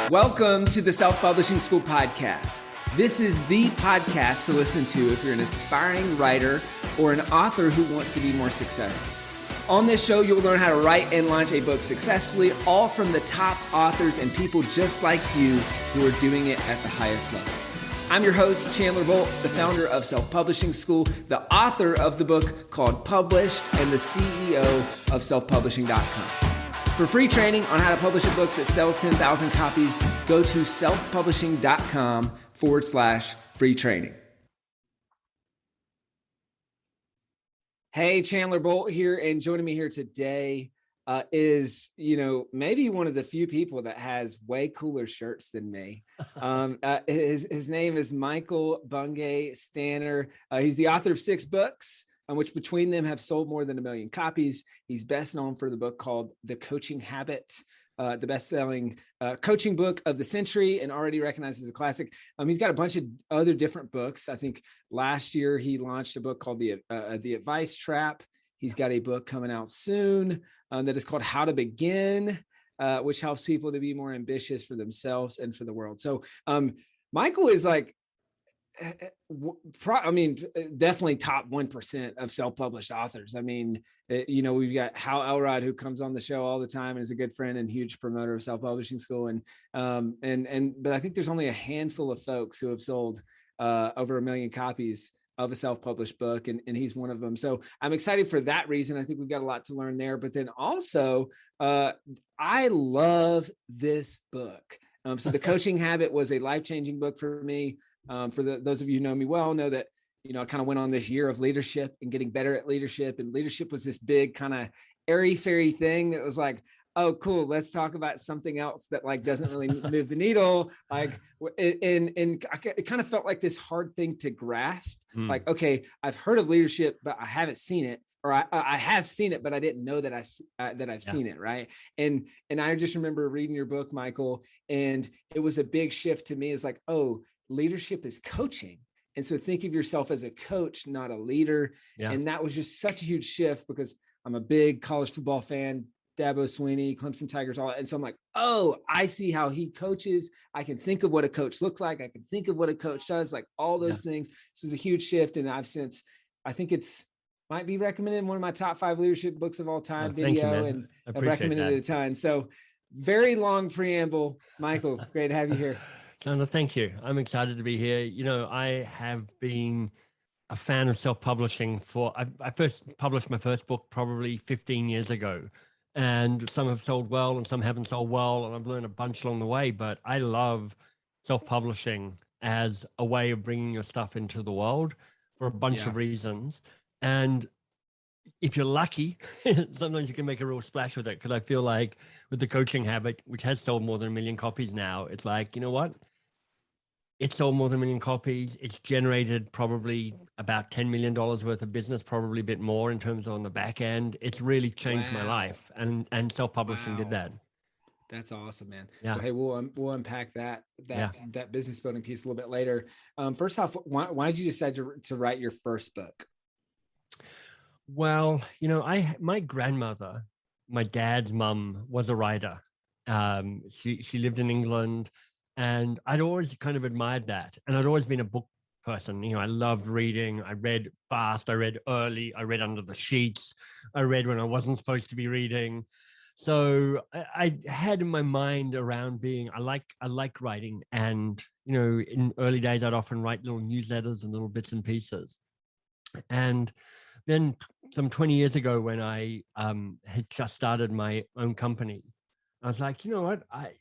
Welcome to the Self-Publishing School podcast. This is the podcast to listen to if you're an aspiring writer or an author who wants to be more successful. On this show, you'll learn how to write and launch a book successfully, all from the top authors and people just like you who are doing it at the highest level. I'm your host, Chandler Bolt, the founder of Self-Publishing School, the author of the book called Published, and the CEO of selfpublishing.com. For free training on how to publish a book that sells 10,000 copies, go to selfpublishing.com/free training. Hey, Chandler Bolt here, and joining me here today is, maybe one of the few people that has way cooler shirts than me. His name is Michael Bungay Stanier. He's the author of 6 books, which between them have sold more than 1 million copies. He's best known for the book called The Coaching Habit, the best-selling coaching book of the century and already recognized as a classic. He's got a bunch of other different books. I think last year he launched a book called The Advice Trap. He's got a book coming out soon that is called How to Begin, which helps people to be more ambitious for themselves and for the world. So Michael is like, definitely top 1% of self-published authors. We've got Hal Elrod, who comes on the show all the time and is a good friend and huge promoter of Self-Publishing School. But I think there's only a handful of folks who have sold over 1 million copies of a self-published book, and he's one of them. So I'm excited for that reason. I think we've got a lot to learn there. But then also, I love this book. So The Coaching Habit was a life-changing book for me. For those of you who know me well, know that, I kind of went on this year of leadership and getting better at leadership. And leadership was this big kind of airy-fairy thing that was like, oh, cool, let's talk about something else that like doesn't really move the needle. Like, and it kind of felt like this hard thing to grasp. Like, okay, I've heard of leadership, but I haven't seen it. Or I have seen it, but I didn't know that I've seen it, right? And I just remember reading your book, Michael, and it was a big shift to me. It's like, oh, leadership is coaching. And so think of yourself as a coach, not a leader. Yeah. And that was just such a huge shift because I'm a big college football fan, Dabo Swinney, Clemson Tigers, all that. And so I'm like, oh, I see how he coaches. I can think of what a coach looks like. I can think of what a coach does, like all those things. This was a huge shift. And I think might be recommended in one of my top 5 leadership books of all time, video, and I've recommended it a ton. So very long preamble, Michael, great to have you here. Chandler, thank you. I'm excited to be here. I have been a fan of self-publishing I first published my first book probably 15 years ago, and some have sold well and some haven't sold well, and I've learned a bunch along the way, but I love self-publishing as a way of bringing your stuff into the world for a bunch of reasons. And if you're lucky, sometimes you can make a real splash with it, because I feel like with The Coaching Habit, which has sold more than 1 million copies now, it's like, you know what? It sold more than 1 million copies. It's generated probably about $10 million worth of business, probably a bit more in terms of on the back end. It's really changed my life, and self-publishing did that. That's awesome, man. Yeah. Well, hey, we'll unpack that business building piece a little bit later. First off, why did you decide to write your first book? Well, my grandmother, my dad's mum, was a writer. She lived in England, and I'd always kind of admired that. And I'd always been a book person. I loved reading. I read fast. I read early. I read under the sheets. I read when I wasn't supposed to be reading. So I had in my mind around I like writing. And, in early days, I'd often write little newsletters and little bits and pieces. And then some 20 years ago, when I had just started my own company, I was like, you know what, I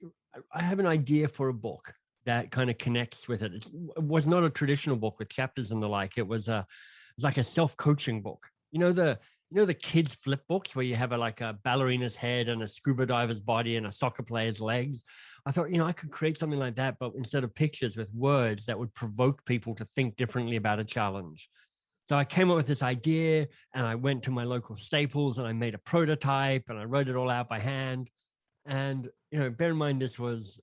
have an idea for a book that kind of connects with it. It was not a traditional book with chapters and the like. It was like a self-coaching book. The kids flip books where you have a ballerina's head and a scuba diver's body and a soccer player's legs. I thought, I could create something like that, but instead of pictures, with words that would provoke people to think differently about a challenge. So I came up with this idea, and I went to my local Staples and I made a prototype and I wrote it all out by hand. And, bear in mind, this was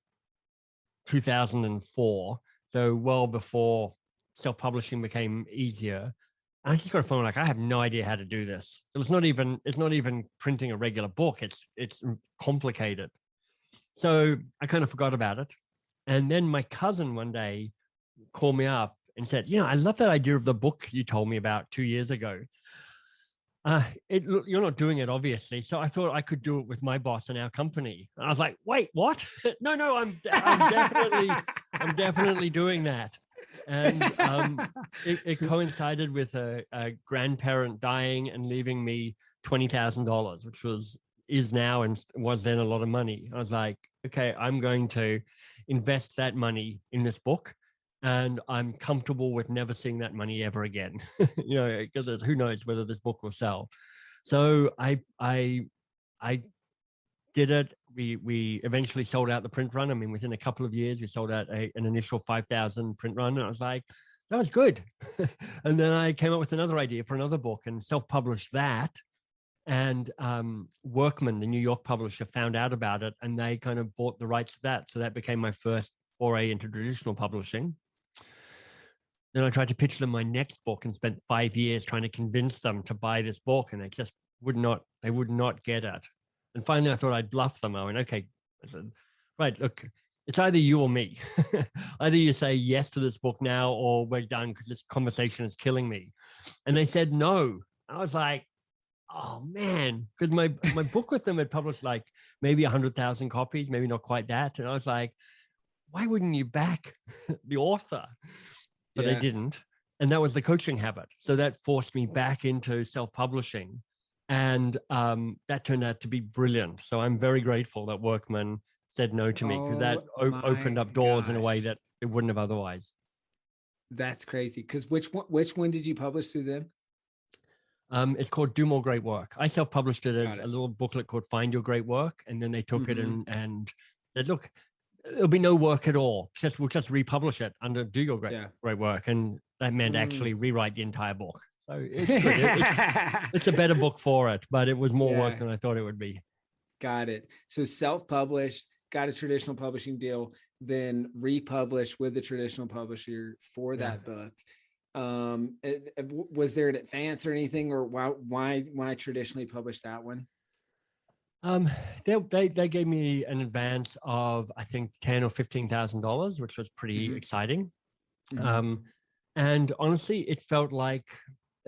2004. So well before self-publishing became easier. And I just got a phone like, I have no idea how to do this. It's not even printing a regular book. It's complicated. So I kind of forgot about it. And then my cousin one day called me up and said, I love that idea of the book you told me about 2 years ago. You're not doing it, obviously. So I thought I could do it with my boss in our company. I was like, wait, what? No, I'm definitely doing that. And it coincided with a grandparent dying and leaving me $20,000, which is now and was then a lot of money. I was like, okay, I'm going to invest that money in this book, and I'm comfortable with never seeing that money ever again. Because who knows whether this book will sell. So I did it. We eventually sold out the print run. I mean, within a couple of years, we sold out an initial 5,000 print run. And I was like, that was good. And then I came up with another idea for another book and self-published that. And Workman, the New York publisher, found out about it, and they kind of bought the rights to that. So that became my first foray into traditional publishing. Then I tried to pitch them my next book and spent 5 years trying to convince them to buy this book, and they just would not get it. And finally, I thought I'd bluff them. I went, okay, I said, right, look, it's either you or me. Either you say yes to this book now, or we're done because this conversation is killing me. And they said no. I was like, oh man, because my book with them had published like maybe 100,000 copies, maybe not quite that. And I was like, why wouldn't you back the author? But they didn't. And that was the coaching habit. So that forced me back into self-publishing. And that turned out to be brilliant. So I'm very grateful that Workman said no to me, because that opened up doors in a way that it wouldn't have otherwise. That's crazy. Because which one did you publish through them? It's called Do More Great Work. I self-published it as a little booklet called Find Your Great Work. And then they took it and said, look, there'll be no work at all. We'll just republish it under Do Your Great Work. And that meant actually rewrite the entire book. So it's good. It's a better book for it, but it was more work than I thought it would be. Got it. So self-published, got a traditional publishing deal, then republished with the traditional publisher for that book. Was there an advance or anything, or why traditionally publish that one? They gave me an advance of, I think, $10,000 or $15,000, which was pretty exciting. And honestly, it felt like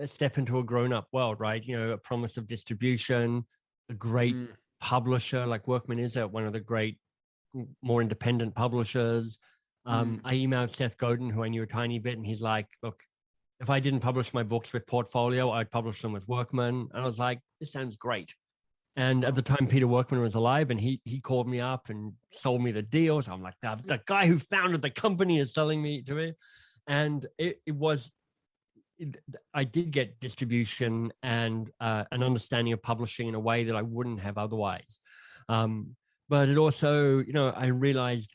a step into a grown-up world, right? A promise of distribution, a great publisher like Workman is one of the great, more independent publishers. I emailed Seth Godin, who I knew a tiny bit, and he's like, look, if I didn't publish my books with Portfolio, I'd publish them with Workman. And I was like, this sounds great. And at the time, Peter Workman was alive, and he called me up and sold me the deal. So I'm like, the guy who founded the company is selling me to it. And I did get distribution and an understanding of publishing in a way that I wouldn't have otherwise. But it also, I realized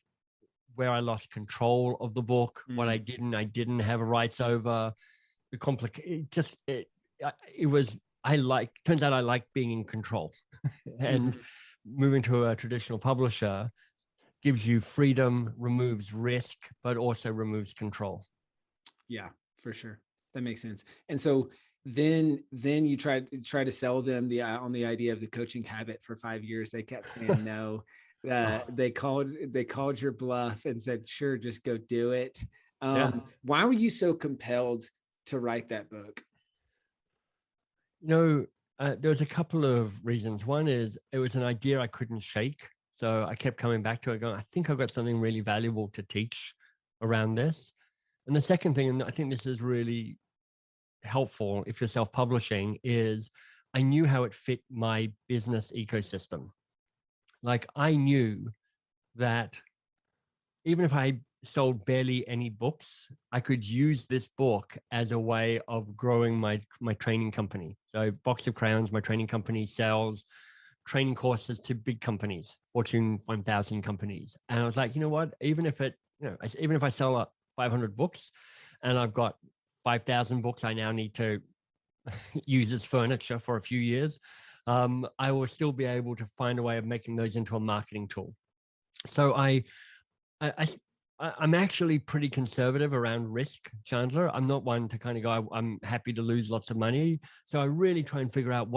where I lost control of the book, what I didn't have rights over. Turns out I like being in control. And moving to a traditional publisher gives you freedom, removes risk, but also removes control. Yeah, for sure. That makes sense. And so then you try to sell them on the idea of the coaching habit for 5 years. They kept saying no. They called your bluff and said, sure, just go do it. Why were you so compelled to write that book? There's a couple of reasons. One is it was an idea I couldn't shake. So I kept coming back to it going, I think I've got something really valuable to teach around this. And the second thing, and I think this is really helpful if you're self-publishing, is I knew how it fit my business ecosystem. Like I knew that even if I sold barely any books, I could use this book as a way of growing my training company. So Box of Crayons, my training company, sells training courses to big companies, Fortune 1000 companies. And I was like, you know what? Even if I sell 500 books and I've got 5,000 books I now need to use as furniture for a few years, I will still be able to find a way of making those into a marketing tool. So I'm actually pretty conservative around risk, Chandler. I'm not one to kind of go, I'm happy to lose lots of money. So I really try and figure out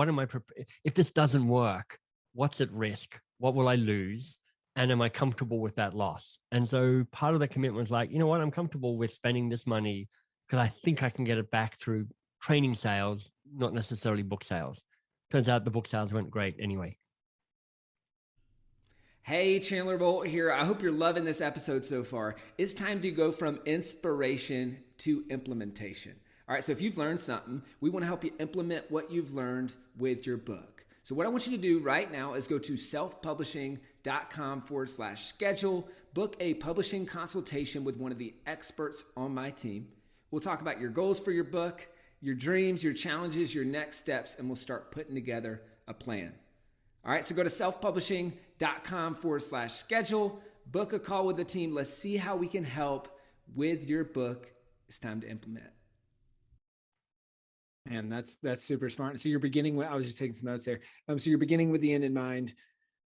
if this doesn't work, what's at risk? What will I lose? And am I comfortable with that loss? And so part of the commitment was like, you know what, I'm comfortable with spending this money because I think I can get it back through training sales, not necessarily book sales. Turns out the book sales went great anyway. Hey, Chandler Bolt here. I hope you're loving this episode so far. It's time to go from inspiration to implementation. All right, so if you've learned something, we want to help you implement what you've learned with your book. So what I want you to do right now is go to selfpublishing.com/schedule, book a publishing consultation with one of the experts on my team. We'll talk about your goals for your book, your dreams, your challenges, your next steps, and we'll start putting together a plan. All right, so go to selfpublishing.com/schedule, book a call with the team. Let's see how we can help with your book. It's time to implement. Man, that's super smart. So you're beginning with, I was just taking some notes there. So you're beginning with the end in mind,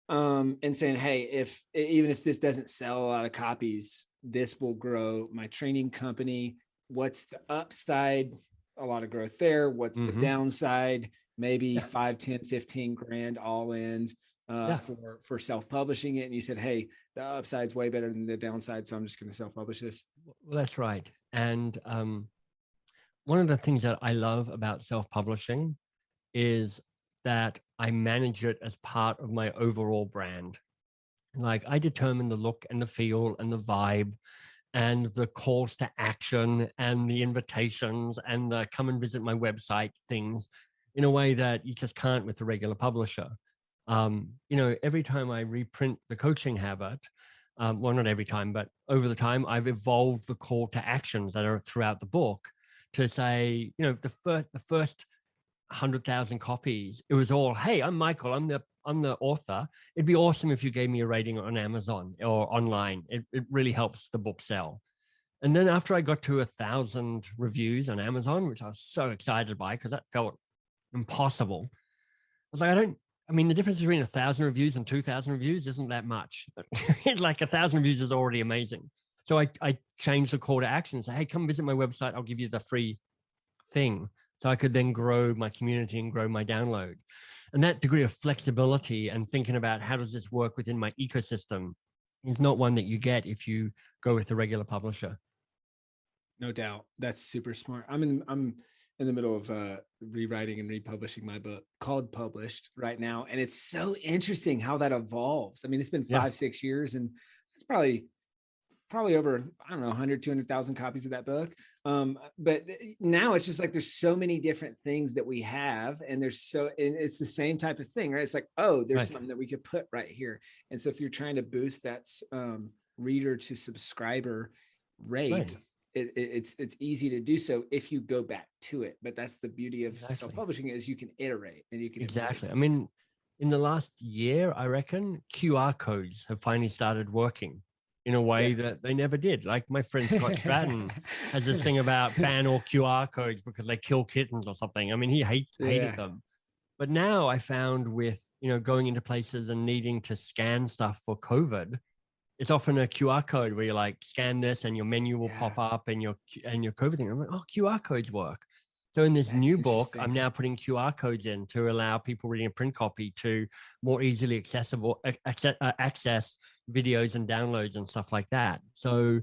and saying, hey, even if this doesn't sell a lot of copies, this will grow my training company. What's the upside? A lot of growth there. What's the downside? Maybe 5, 10, 15 grand all in for self-publishing it. And you said, hey, the upside's way better than the downside, so I'm just going to self-publish this. Well, that's right. And one of the things that I love about self-publishing is that I manage it as part of my overall brand. Like I determine the look and the feel and the vibe and the calls to action and the invitations and the come and visit my website things in a way that you just can't with a regular publisher. Every time I reprint the coaching habit, well, not every time, but over the time, I've evolved the call to actions that are throughout the book to say, the first 100,000 copies, it was all, hey, I'm Michael, I'm the author. It'd be awesome if you gave me a rating on Amazon or online. It really helps the book sell. And then after I got to 1,000 reviews on Amazon, which I was so excited by because that felt impossible. I was like, the difference between 1,000 reviews and 2,000 reviews isn't that much. Like 1,000 reviews is already amazing. So I changed the call to action and say, hey, come visit my website. I'll give you the free thing. So I could then grow my community and grow my download. And that degree of flexibility and thinking about how does this work within my ecosystem is not one that you get if you go with a regular publisher. No doubt. That's super smart. I'm in the middle of rewriting and republishing my book called Published right now. And it's so interesting how that evolves. I mean, it's been 5-6 years and it's probably over, 100, 200,000 copies of that book. But now it's just like, there's so many different things that we have and it's the same type of thing, right? It's like, oh, there's something that we could put right here. And so if you're trying to boost that reader to subscriber rate, it's easy to do so if you go back to it. But that's the beauty of self-publishing is you can iterate and you can Exactly. I mean, in the last year, I reckon QR codes have finally started working in a way that they never did. Like my friend Scott Stratton has this thing about ban all QR codes because they kill kittens or something. I mean, he hated them. But now I found with, going into places and needing to scan stuff for COVID, it's often a QR code where you like scan this and your menu will pop up and your COVID thing. I'm like, oh, QR codes work. So in this new book, I'm now putting QR codes in to allow people reading a print copy to more easily access videos and downloads and stuff like that. So,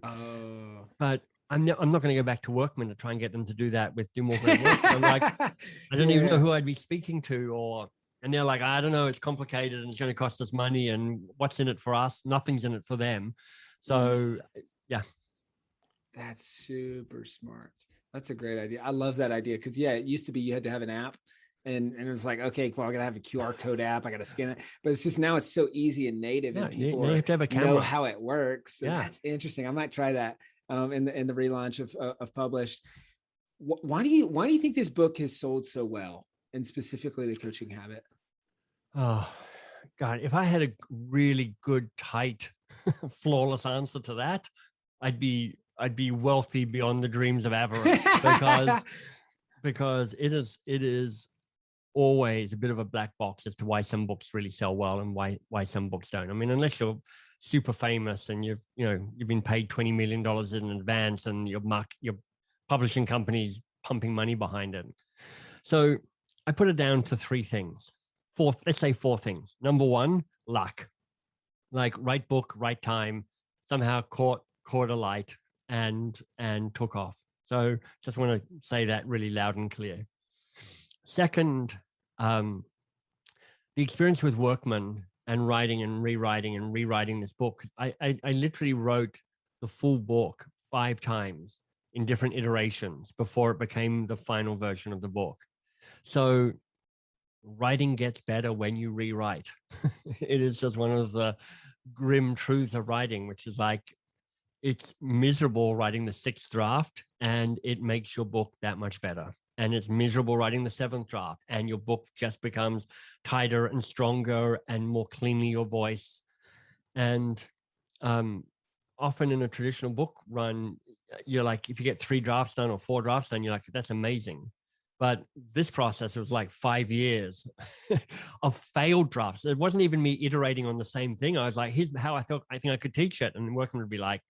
but I'm not going to go back to Workman to try and get them to do that with Do More Great Work. I'm like, I don't even know who I'd be speaking to and they're like, I don't know, it's complicated and it's going to cost us money and what's in it for us? Nothing's in it for them. So, yeah. That's super smart. That's a great idea. I love that idea because it used to be you had to have an app and it was like, okay, well, I got to have a QR code app. I got to scan it. But it's just now it's so easy and native and people you have to have a camera. Know how it works. So that's interesting. I might try that in the relaunch of Published. Why do you think this book has sold so well? And specifically the coaching habit? Oh, God, if I had a really good, tight, flawless answer to that, I'd be wealthy beyond the dreams of avarice because it is always a bit of a black box as to why some books really sell well and why some books don't. I mean, unless you're super famous and you've been paid $20 million in advance and your publishing company's pumping money behind it. So I put it down to 3 things. Let's say 4 things. Number 1, luck. like right book, right time, somehow caught a light and took off. So just want to say that really loud and clear. Second, the experience with Workman and writing and rewriting this book. I literally wrote the full book 5 times in different iterations before it became the final version of the book. So writing gets better when you rewrite. It is just one of the grim truths of writing, which is like, it's miserable writing the 6th draft and it makes your book that much better. And it's miserable writing the 7th draft and your book just becomes tighter and stronger and more cleanly your voice. And often in a traditional book run, you're like, if you get 3 drafts done or 4 drafts done, you're like, that's amazing. But this process was like 5 years of failed drafts. It wasn't even me iterating on the same thing. I was like, here's how I think I could teach it. And Workman would be like,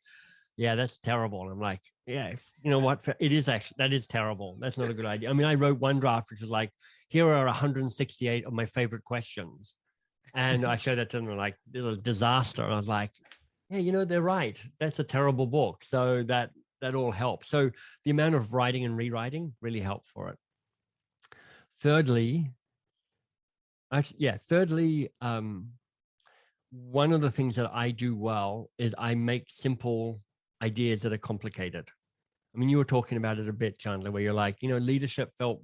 yeah, that's terrible. And I'm like, yeah, you know what? It is actually, that is terrible. That's not a good idea. I mean, I wrote one draft, which was like, here are 168 of my favorite questions. And I showed that to them, like, this is a disaster. And I was like, yeah, you know, they're right. That's a terrible book. So that all helps. So the amount of writing and rewriting really helps for it. Thirdly, one of the things that I do well is I make simple ideas that are complicated. I mean, you were talking about it a bit, Chandler, where you're like, you know, leadership felt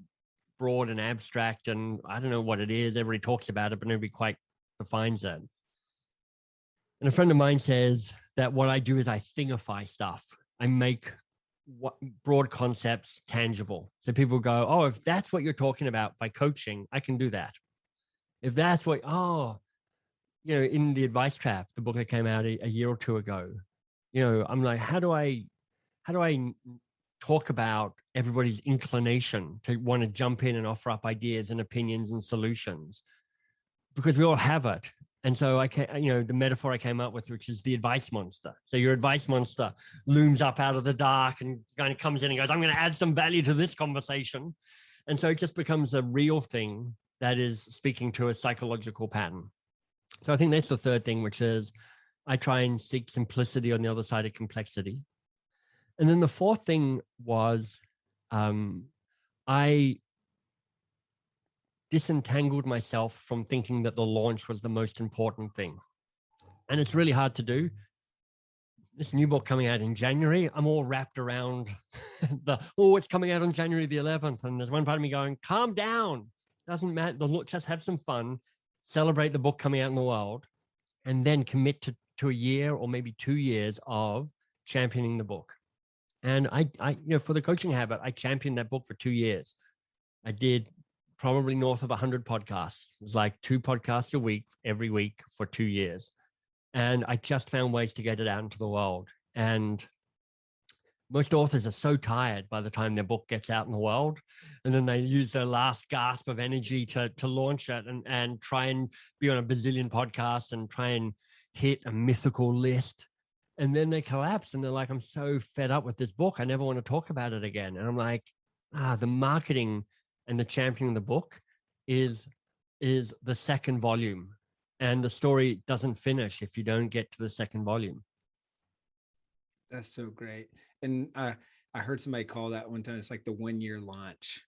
broad and abstract, and I don't know what it is. Everybody talks about it, but nobody quite defines it. And a friend of mine says that what I do is I thingify stuff. I make broad concepts tangible. So people go, oh, if that's what you're talking about by coaching, I can do that. If that's what, you know, in the Advice Trap, the book that came out a year or 2 ago, you know, I'm like, how do I talk about everybody's inclination to want to jump in and offer up ideas and opinions and solutions? Because we all have it. And so I can, you know, the metaphor I came up with, which is the advice monster. So your advice monster looms up out of the dark and kind of comes in and goes, I'm going to add some value to this conversation. And so it just becomes a real thing that is speaking to a psychological pattern. So I think that's the third thing, which is I try and seek simplicity on the other side of complexity. And then the fourth thing was I disentangled myself from thinking that the launch was the most important thing. And it's really hard to do. This new book coming out in January, I'm all wrapped around it's coming out on January the 11th. And there's one part of me going, calm down. Doesn't matter. Just have some fun, celebrate the book coming out in the world, and then commit to a year or maybe 2 years of championing the book. And I, you know, for the Coaching Habit, I championed that book for 2 years. I did probably north of 100 podcasts. It was like 2 podcasts a week, every week for 2 years. And I just found ways to get it out into the world. And most authors are so tired by the time their book gets out in the world. And then they use their last gasp of energy to launch it and try and be on a bazillion podcasts and try and hit a mythical list. And then they collapse and they're like, I'm so fed up with this book. I never want to talk about it again. And I'm like, the marketing and the championing of the book is the second volume. And the story doesn't finish if you don't get to the second volume. That's so great. And I heard somebody call that one time, it's like the 1-year launch.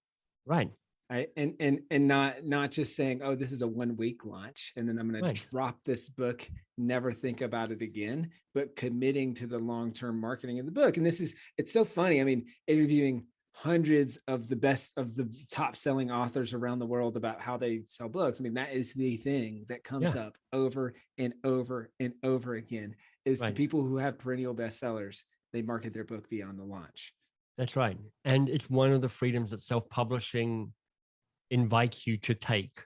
Right. And not just saying, oh, this is a 1-week launch, and then I'm going to drop this book, never think about it again, but committing to the long-term marketing of the book. And it's so funny. I mean, interviewing hundreds of the top selling authors around the world about how they sell books. I mean, that is the thing that comes up over and over and over again is the people who have perennial bestsellers, they market their book beyond the launch. That's right. And it's one of the freedoms that self-publishing invites you to take,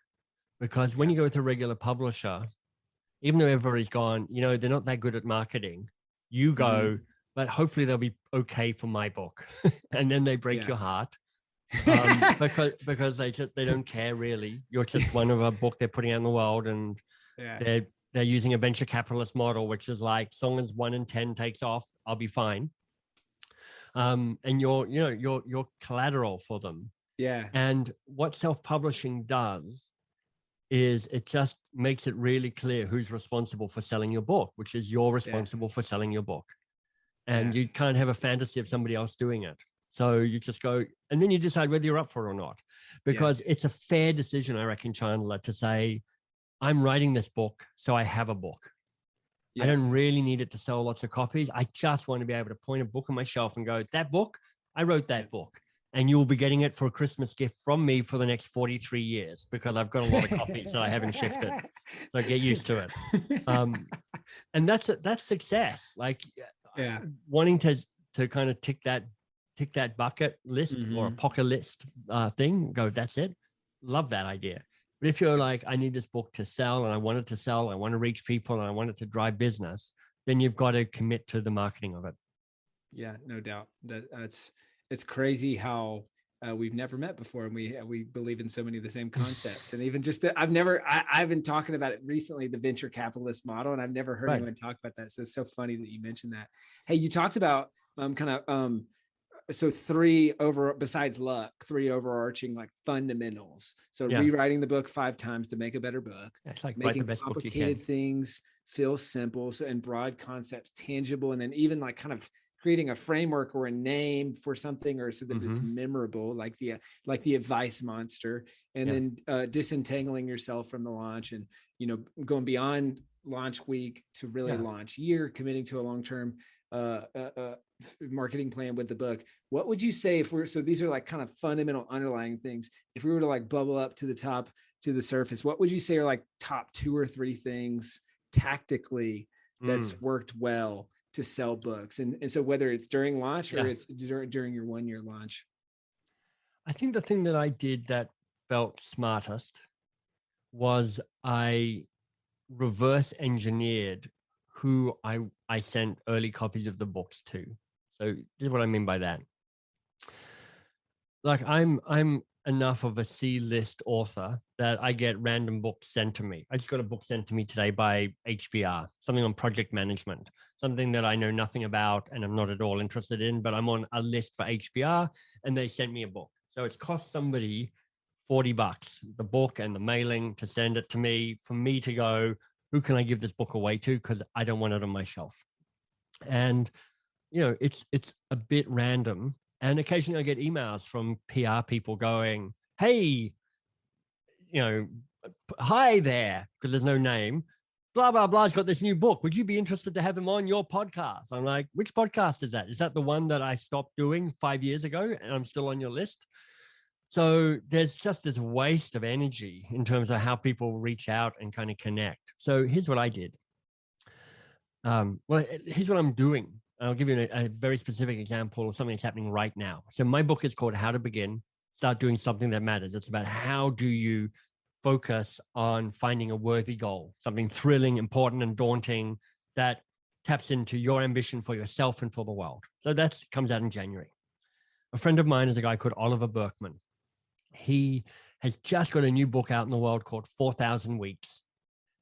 because when you go with a regular publisher, even though everybody's gone, you know, they're not that good at marketing, you go, but hopefully they'll be okay for my book. And then they break your heart because they don't care really. You're just one of a book they're putting out in the world, and they're using a venture capitalist model, which is like, as long as 1 in 10 takes off, I'll be fine. And you're collateral for them. Yeah. And what self-publishing does is it just makes it really clear who's responsible for selling your book, which is you're responsible for selling your book. And you can't have a fantasy of somebody else doing it. So you just go, and then you decide whether you're up for it or not, because it's a fair decision, I reckon, Chandler, to say, I'm writing this book, so I have a book. I don't really need it to sell lots of copies. I just want to be able to point a book on my shelf and go, that book, I wrote that book. And you'll be getting it for a Christmas gift from me for the next 43 years, because I've got a lot of copies that I haven't shifted. So get used to it. And that's success. Like wanting to kind of tick that bucket list or a pocket list thing, go, that's it. Love that idea. But if you're like, I need this book to sell and I want it to sell, I want to reach people and I want it to drive business, then you've got to commit to the marketing of it. Yeah, no doubt. It's crazy how we've never met before, and we believe in so many of the same concepts. And even just I've been talking about it recently, the venture capitalist model, and I've never heard anyone talk about that. So it's so funny that you mentioned that. Hey, you talked about so besides luck, 3 overarching like fundamentals. So rewriting the book 5 times to make a better book. It's like making complicated things feel simple. So, and broad concepts tangible, and then even like kind of creating a framework or a name for something, or so that it's memorable, like the advice monster, and then disentangling yourself from the launch, and going beyond launch week to really launch year, committing to a long-term marketing plan with the book. What would you say so these are like kind of fundamental underlying things. If we were to like bubble up to the top, to the surface, what would you say are like top 2 or 3 things tactically that's worked well to sell books? And so whether it's during launch or it's during your 1-year launch. I think the thing that I did that felt smartest was I reverse engineered who I sent early copies of the books to. So this is what I mean by that. Like I'm enough of a C-list author that I get random books sent to me. I just got a book sent to me today by HBR, something on project management, something that I know nothing about and I'm not at all interested in, but I'm on a list for HBR and they sent me a book. So it's cost somebody $40, the book and the mailing, to send it to me, for me to go, who can I give this book away to? Because I don't want it on my shelf. And, it's a bit random. And occasionally I get emails from PR people going, hey, hi there, because there's no name, blah, blah, blah, has got this new book. Would you be interested to have him on your podcast? I'm like, which podcast is that? Is that the one that I stopped doing 5 years ago and I'm still on your list? So there's just this waste of energy in terms of how people reach out and kind of connect. So here's what I did. Here's what I'm doing. I'll give you a very specific example of something that's happening right now. So my book is called How to Begin, Start Doing Something That Matters. It's about how do you focus on finding a worthy goal, something thrilling, important, and daunting that taps into your ambition for yourself and for the world. So that comes out in January. A friend of mine is a guy called Oliver Burkeman. He has just got a new book out in the world called 4,000 Weeks.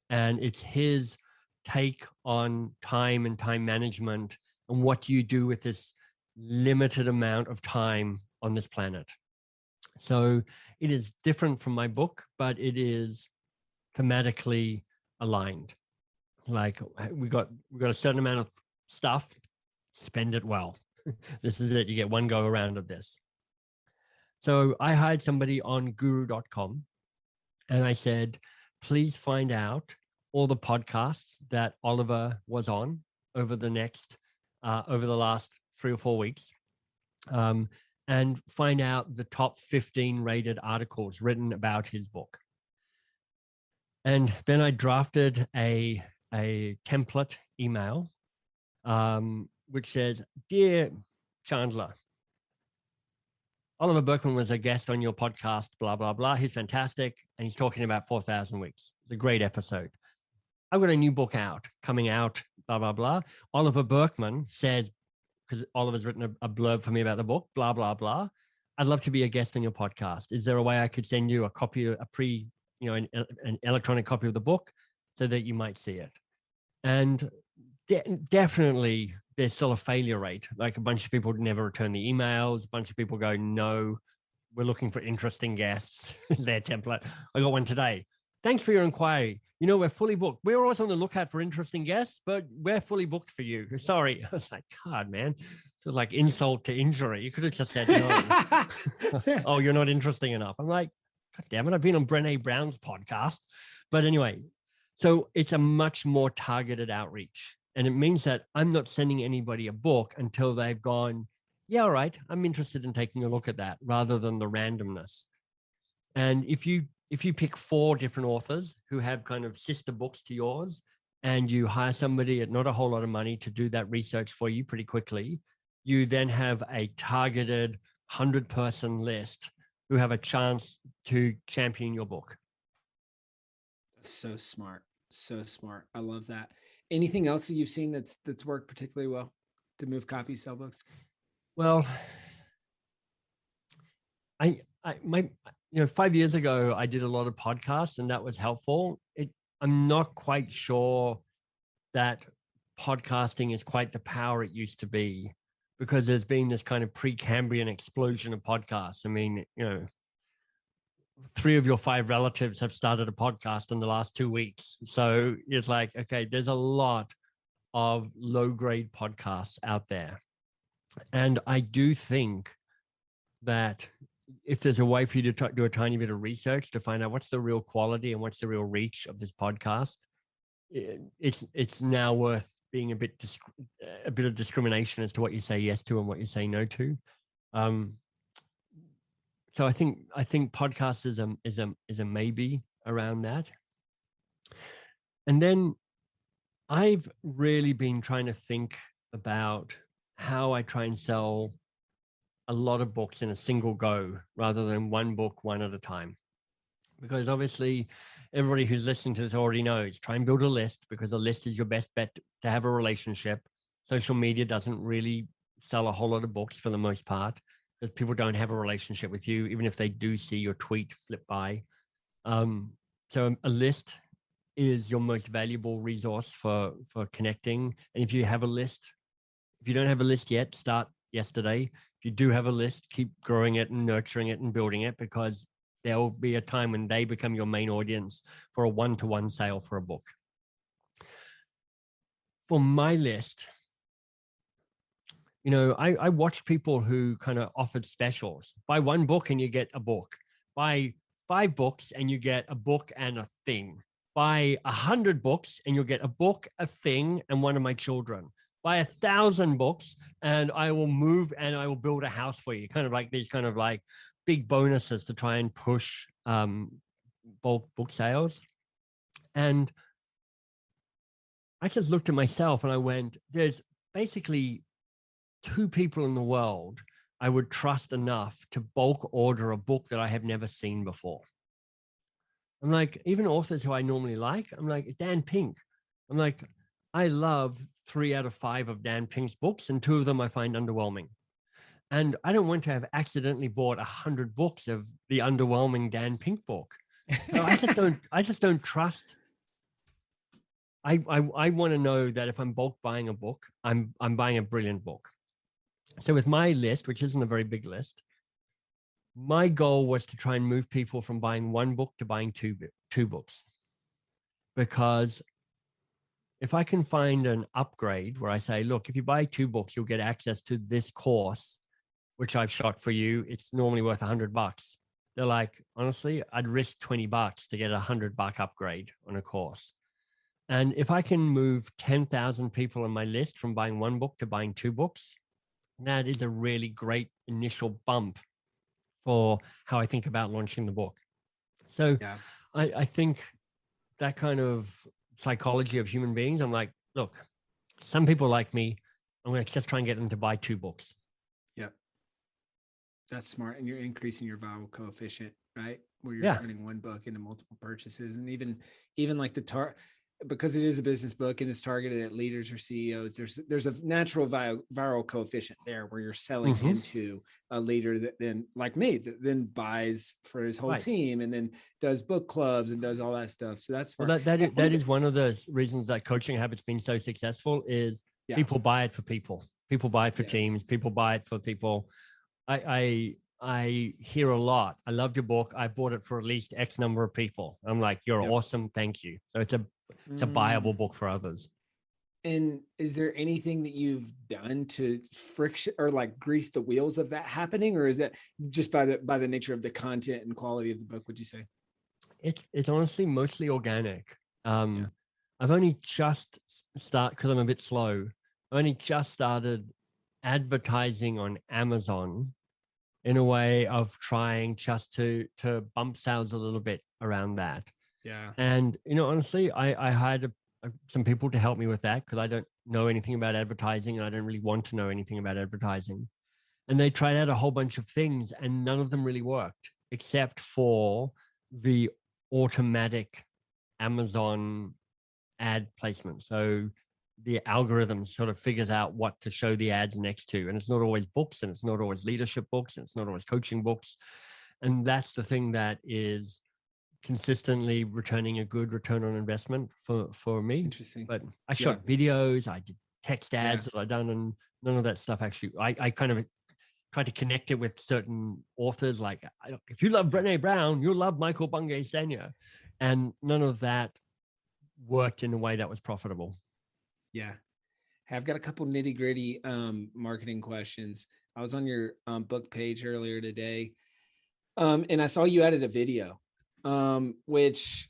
And it's his take on time and time management and what do you do with this limited amount of time on this planet. So it is different from my book, but it is thematically aligned. Like we got a certain amount of stuff, spend it well. This is it. You get one go around of this. So I hired somebody on guru.com and I said, please find out all the podcasts that Oliver was on over the last 3 or 4 weeks, and find out the top 15 rated articles written about his book. And then I drafted a template email, which says, Dear Chandler, Oliver Burkeman was a guest on your podcast, blah, blah, blah. He's fantastic. And he's talking about 4,000 weeks. It's a great episode. I've got a new book coming out, blah, blah, blah. Oliver Burkeman says, because Oliver's written a blurb for me about the book, blah, blah, blah. I'd love to be a guest on your podcast. Is there a way I could send you a copy, an electronic copy of the book so that you might see it? And definitely there's still a failure rate. Like a bunch of people never return the emails. A bunch of people go, no, we're looking for interesting guests. Their template. I got one today. Thanks for your inquiry. You know, we're fully booked. We're always on the lookout for interesting guests, but we're fully booked for you. Sorry. I was like, God, man. It was like insult to injury. You could have just said no. Oh, you're not interesting enough. I'm like, God damn it. I've been on Brené Brown's podcast. But anyway, so it's a much more targeted outreach. And it means that I'm not sending anybody a book until they've gone, yeah, all right, I'm interested in taking a look at that, rather than the randomness. And if you pick 4 different authors who have kind of sister books to yours, and you hire somebody at not a whole lot of money to do that research for you pretty quickly, you then have a targeted 100-person list who have a chance to champion your book. That's so smart. So smart. I love that. Anything else that you've seen that's worked particularly well to move copies, sell books? Well, I 5 years ago, I did a lot of podcasts, and that was helpful. I'm not quite sure that podcasting is quite the power it used to be, because there's been this kind of Precambrian explosion of podcasts. I mean, 3 of your 5 relatives have started a podcast in the last 2 weeks. So it's like, okay, there's a lot of low-grade podcasts out there. And I do think that if there's a way for you to do a tiny bit of research to find out what's the real quality and what's the real reach of this podcast, it's now worth being a bit of discrimination as to what you say yes to and what you say no to. So I think podcast is a maybe around that. And then I've really been trying to think about how I try and sell a lot of books in a single go, rather than one book, one at a time. Because obviously everybody who's listening to this already knows, try and build a list, because a list is your best bet to have a relationship. Social media doesn't really sell a whole lot of books for the most part, because people don't have a relationship with you, even if they do see your tweet flip by. So a list is your most valuable resource for connecting. And if you have a list, if you don't have a list yet, start yesterday. If you do have a list, keep growing it and nurturing it and building it, because there will be a time when they become your main audience for a one-to-one sale for a book. For my list, I watch people who kind of offered specials. Buy 1 book and you get a book. Buy 5 books and you get a book and a thing. Buy 100 books and you'll get a book, a thing, and one of my children. Buy 1,000 books and I will move and I will build a house for you. Kind of like these kind of like big bonuses to try and push bulk book sales. And I just looked at myself and I went, there's basically 2 people in the world I would trust enough to bulk order a book that I have never seen before. I'm like, even authors who I normally like, I'm like, Dan Pink. I'm like, I love 3 out of 5 of Dan Pink's books, and 2 of them I find underwhelming. And I don't want to have accidentally bought 100 books of the underwhelming Dan Pink book. So I just don't trust. I want to know that if I'm bulk buying a book, I'm buying a brilliant book. So with my list, which isn't a very big list, my goal was to try and move people from buying 1 book to buying two books. Because if I can find an upgrade where I say, look, if you buy 2 books, you'll get access to this course, which I've shot for you. It's normally worth $100. They're like, honestly, I'd risk $20 to get a $100 upgrade on a course. And if I can move 10,000 people on my list from buying 1 book to buying 2 books, that is a really great initial bump for how I think about launching the book. So yeah. I think that kind of psychology of human beings, I'm like, look, some people like me, I'm going to just try and get them to buy 2 books. Yep. That's smart. And you're increasing your viral coefficient, right? Where you're turning 1 book into multiple purchases. And even like because it is a business book and it's targeted at leaders or CEOs, there's a natural viral coefficient there where you're selling into a leader that then, like me, that then buys for his whole team and then does book clubs and does all that stuff. So that's smart. Well, that is one of the reasons that Coaching Habits been so successful is people buy it for people. People buy it for teams. People buy it for people. I I hear a lot. I loved your book. I bought it for at least X number of people. I'm like, you're awesome. Thank you. So it's a buyable book for others. And is there anything that you've done to friction or like grease the wheels of that happening? Or is that just by the nature of the content and quality of the book, would you say? It's honestly mostly organic. I've only just because I'm a bit slow. I only just started advertising on Amazon in a way of trying just to bump sales a little bit around that. Yeah. And, honestly, I hired some people to help me with that because I don't know anything about advertising and I don't really want to know anything about advertising. And they tried out a whole bunch of things and none of them really worked except for the automatic Amazon ad placement. So the algorithm sort of figures out what to show the ads next to. And it's not always books and it's not always leadership books and it's not always coaching books. And that's the thing that is consistently returning a good return on investment for me. Interesting. But I shot videos, I did text ads that I've done, and none of that stuff actually, I kind of tried to connect it with certain authors. Like, if you love Brené Brown, you'll love Michael Bungay Stanier. And none of that worked in a way that was profitable. Yeah. I've got a couple nitty gritty marketing questions. I was on your book page earlier today and I saw you added a video, which,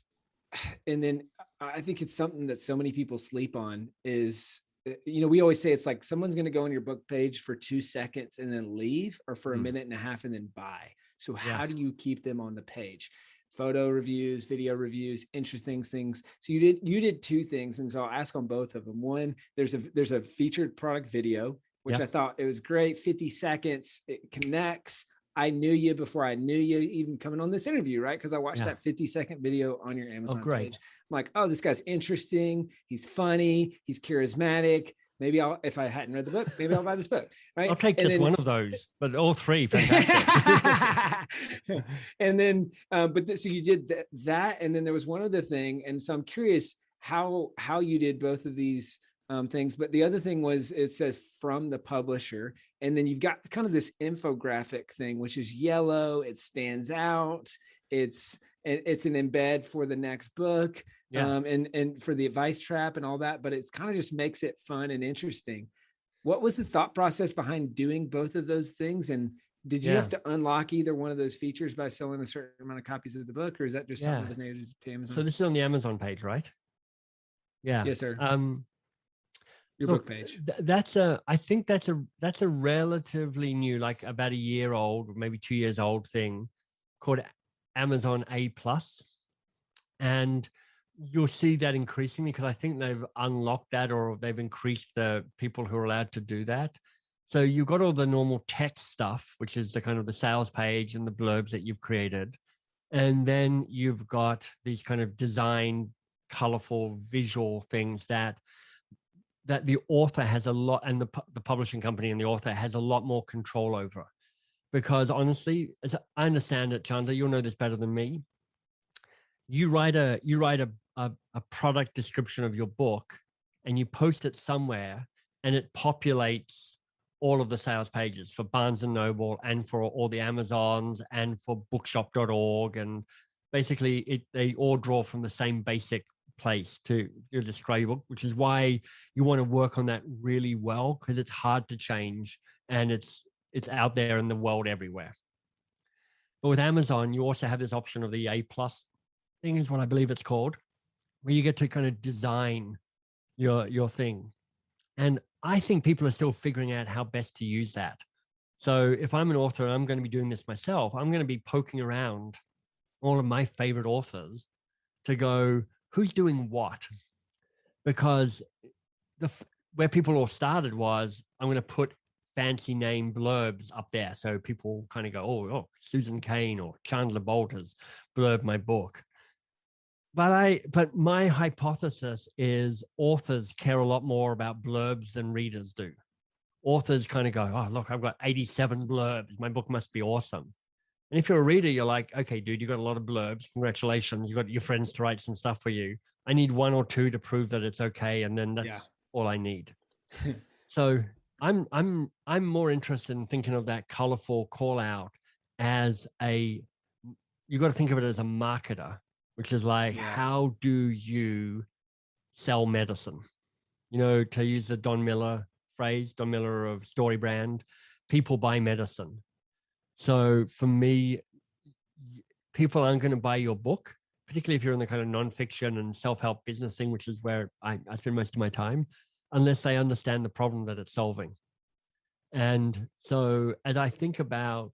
and then I think it's something that so many people sleep on is, we always say it's like someone's going to go on your book page for 2 seconds and then leave, or for a minute and a half and then buy. So how do you keep them on the page? Photo reviews, video reviews, interesting things. So you did 2 things. And so I'll ask on both of them. One, there's a featured product video, which I thought it was great. 50 seconds, it connects. I knew you before I knew you even coming on this interview, right? Because I watched that 50-second video on your Amazon page. I'm like, oh, this guy's interesting. He's funny. He's charismatic. Maybe if I hadn't read the book, maybe I'll buy this book, right? I'll take just one of those, but all 3, fantastic. And then, so you did that. And then there was one other thing. And so I'm curious how you did both of these things. But the other thing was, it says from the publisher, and then you've got kind of this infographic thing, which is yellow. It stands out. It's an embed for the next book, and for the advice trap and all that. But it's kind of just makes it fun and interesting. What was the thought process behind doing both of those things? And did you have to unlock either one of those features by selling a certain amount of copies of the book, or is that just something that was native to Amazon? So this is on the Amazon page, right? Yeah. Yes, sir. Your book page. I think that's a relatively new, like about a year old, or maybe 2 years old thing called Amazon A+. And you'll see that increasingly because I think they've unlocked that, or they've increased the people who are allowed to do that. So you've got all the normal text stuff, which is the kind of the sales page and the blurbs that you've created. And then you've got these kind of design, colorful, visual things that the author has a lot, and the publishing company and the author has a lot more control over. Because honestly, as I understand it, Chandler, you'll know this better than me. You write a product description of your book and you post it somewhere, and it populates all of the sales pages for Barnes and Noble and for all the Amazons and for bookshop.org. And basically they all draw from the same basic place to describe your book, which is why you want to work on that really well, because it's hard to change and it's out there in the world everywhere. But with Amazon, you also have this option of the A+ thing, is what I believe it's called, where you get to kind of design your thing. And I think people are still figuring out how best to use that. So if I'm an author and I'm going to be doing this myself, I'm going to be poking around all of my favorite authors to go, who's doing what? Because where people all started was, I'm going to put fancy name blurbs up there. So people kind of go, oh, Susan Cain or Chandler Bolter's blurb my book. But my hypothesis is authors care a lot more about blurbs than readers do. Authors kind of go, oh, look, I've got 87 blurbs. My book must be awesome. And if you're a reader, you're like, okay, dude, you got a lot of blurbs. Congratulations. You got your friends to write some stuff for you. I need 1 or 2 to prove that it's okay. And then that's all I need. So I'm more interested in thinking of that colorful call out as you got to think of it as a marketer, which is like, how do you sell medicine? You know, to use the Don Miller phrase, Don Miller of Story Brand, people buy medicine. So for me, people aren't going to buy your book, particularly if you're in the kind of nonfiction and self-help business thing, which is where I spend most of my time, unless they understand the problem that it's solving. And so as I think about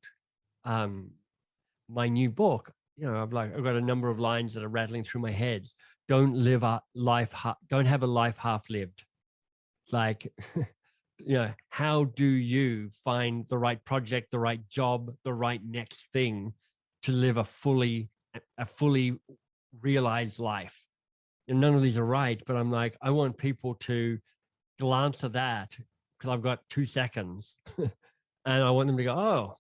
my new book, you know, I've got a number of lines that are rattling through my head. Don't live a life, don't have a life half lived. Like, you know, how do you find the right project, the right job, the right next thing to live a fully realized life? And none of these are right, but I'm like, I want people to glance at that because I've got 2 seconds and I want them to go, oh,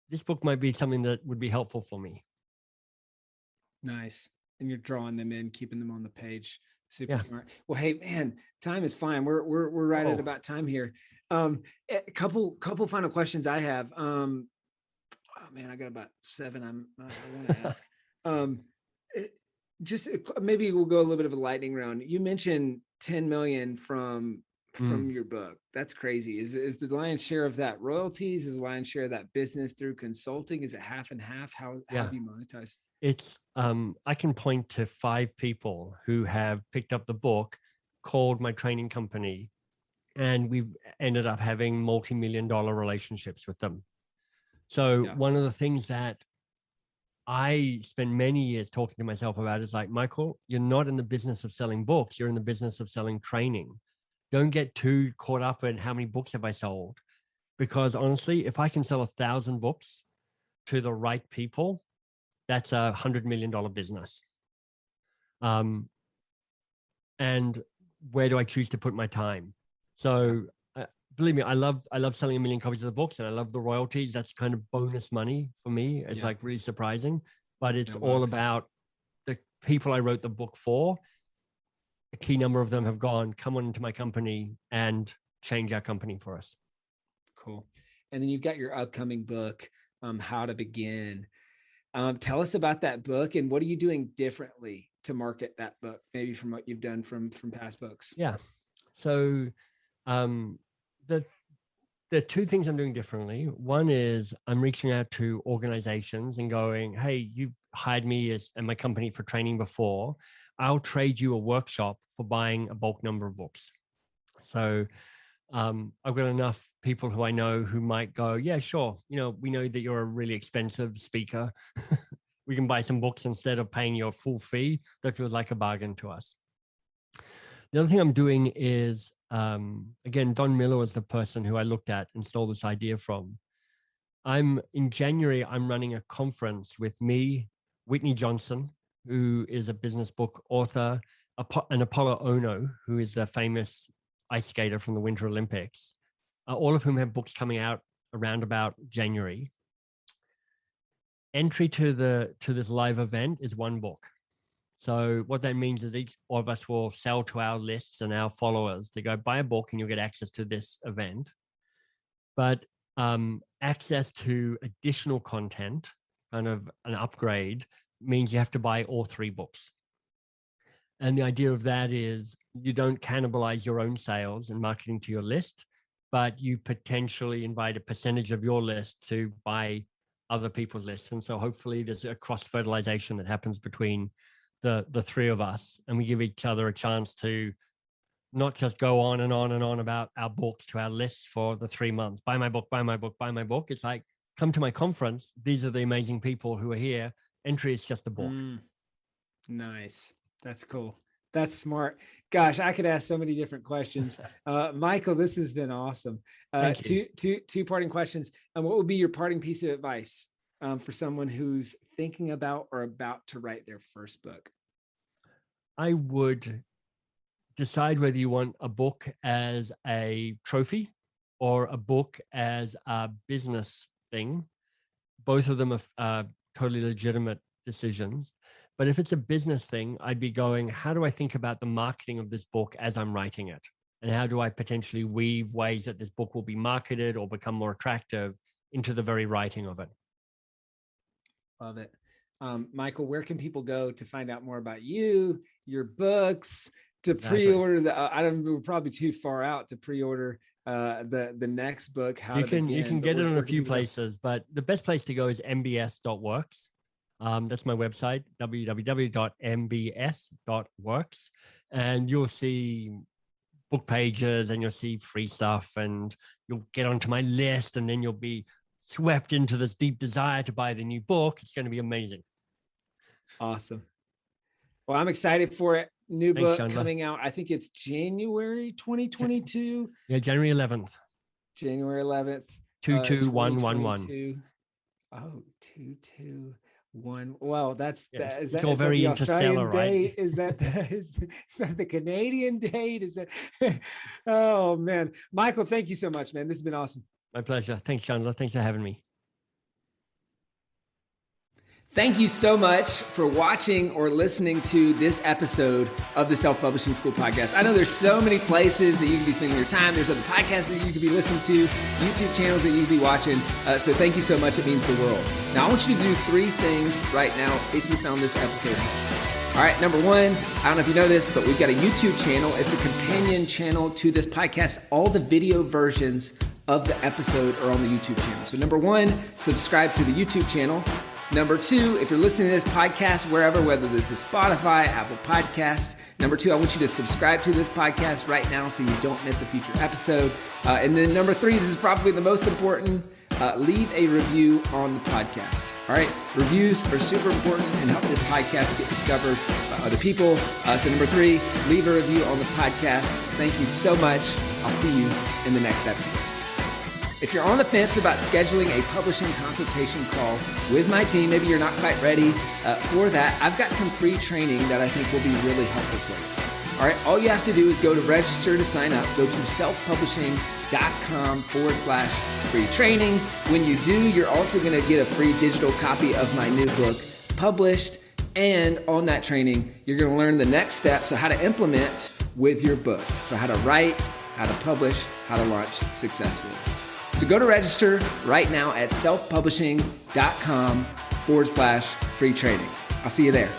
this book might be something that would be helpful for me. Nice. And you're drawing them in, keeping them on the page. Super smart. Well, hey, man, time is fine. We're right at about time here. A couple final questions I have. Oh man, I got about 7. I want to ask. Just maybe we'll go a little bit of a lightning round. You mentioned 10 million from your book. That's crazy. Is the lion's share of that royalties? Is the lion's share of that business through consulting? Is it half and half? How do you monetize? It's I can point to 5 people who have picked up the book, called my training company, and we've ended up having multi-million-dollar relationships with them. So one of the things that I spend many years talking to myself about is like, Michael, you're not in the business of selling books. You're in the business of selling training. Don't get too caught up in how many books have I sold, because honestly, if I can sell 1,000 books to the right people, that's $100 million business. And where do I choose to put my time? So believe me, I love selling 1 million copies of the books, and I love the royalties. That's kind of bonus money for me. It's like really surprising, but it's all about the people I wrote the book for. A key number of them have come on into my company and change our company for us. Cool. And then you've got your upcoming book, How to Begin. Tell us about that book, and what are you doing differently to market that book, maybe from what you've done from past books? Yeah. So the 2 things I'm doing differently. One is I'm reaching out to organizations and going, hey, you've hired me and my company for training before. I'll trade you a workshop for buying a bulk number of books. So I've got enough people who I know who might go, yeah, sure. You know, we know that you're a really expensive speaker. We can buy some books instead of paying your full fee. That feels like a bargain to us. The other thing I'm doing is, again, Don Miller was the person who I looked at and stole this idea from. In January, I'm running a conference with me, Whitney Johnson, who is a business book author, and Apollo Ono, who is a famous ice skater from the Winter Olympics, all of whom have books coming out around about January. Entry to this live event is 1 book. So what that means is each of us will sell to our lists and our followers to go buy a book and you'll get access to this event. But access to additional content, kind of an upgrade, means you have to buy all 3 books. And the idea of that is you don't cannibalize your own sales and marketing to your list, but you potentially invite a percentage of your list to buy other people's lists. And so hopefully there's a cross-fertilization that happens between the 3 of us, and we give each other a chance to not just go on and on and on about our books to our lists for the 3 months. Buy my book, buy my book, buy my book. It's like, come to my conference. These are the amazing people who are here. Entry is just a book. Nice. That's cool. That's smart. Gosh, I could ask so many different questions. Michael, this has been awesome. Thank you. Two parting questions. And what would be your parting piece of advice for someone who's thinking about or about to write their first book? I would decide whether you want a book as a trophy or a book as a business thing. Both of them are totally legitimate decisions. But if it's a business thing, I'd be going, how do I think about the marketing of this book as I'm writing it? And how do I potentially weave ways that this book will be marketed or become more attractive into the very writing of it? Love it. Michael, where can people go to find out more about you, your books, to pre-order we're probably too far out to pre-order the next book. You can get it on a few places, but the best place to go is mbs.works. That's my website, www.mbs.works, and you'll see book pages and you'll see free stuff, and you'll get onto my list, and then you'll be swept into this deep desire to buy the new book. It's going to be amazing. Awesome. Well, I'm excited for it. New book coming out. I think it's January 2022. Yeah, January 11th. January 11th. 22111. Oh, 221. Well, that's it's all very interstellar, right? Is that the Canadian date? Is that? Oh man, Michael, thank you so much, man. This has been awesome. My pleasure. Thanks, Chandler. Thanks for having me. Thank you so much for watching or listening to this episode of the Self-Publishing School podcast. I know there's so many places that you can be spending your time. There's other podcasts that you could be listening to, YouTube channels that you could be watching. So thank you so much. It means the world. Now, I want you to do 3 things right now if you found this episode helpful. All right, number 1, I don't know if you know this, but we've got a YouTube channel. It's a companion channel to this podcast. All the video versions of the episode are on the YouTube channel. So number 1, subscribe to the YouTube channel. Number 2, if you're listening to this podcast wherever, whether this is Spotify, Apple Podcasts, number 2, I want you to subscribe to this podcast right now so you don't miss a future episode. And then number 3, this is probably the most important, leave a review on the podcast. All right, reviews are super important and help this podcast get discovered by other people. So number 3, leave a review on the podcast. Thank you so much. I'll see you in the next episode. If you're on the fence about scheduling a publishing consultation call with my team, maybe you're not quite ready for that, I've got some free training that I think will be really helpful for you. All right, all you have to do is go to register to sign up. Go to selfpublishing.com/free training. When you do, you're also going to get a free digital copy of my new book, Published. And on that training, you're going to learn the next steps, so how to implement with your book. So how to write, how to publish, how to launch successfully. So go to register right now at selfpublishing.com/free training. I'll see you there.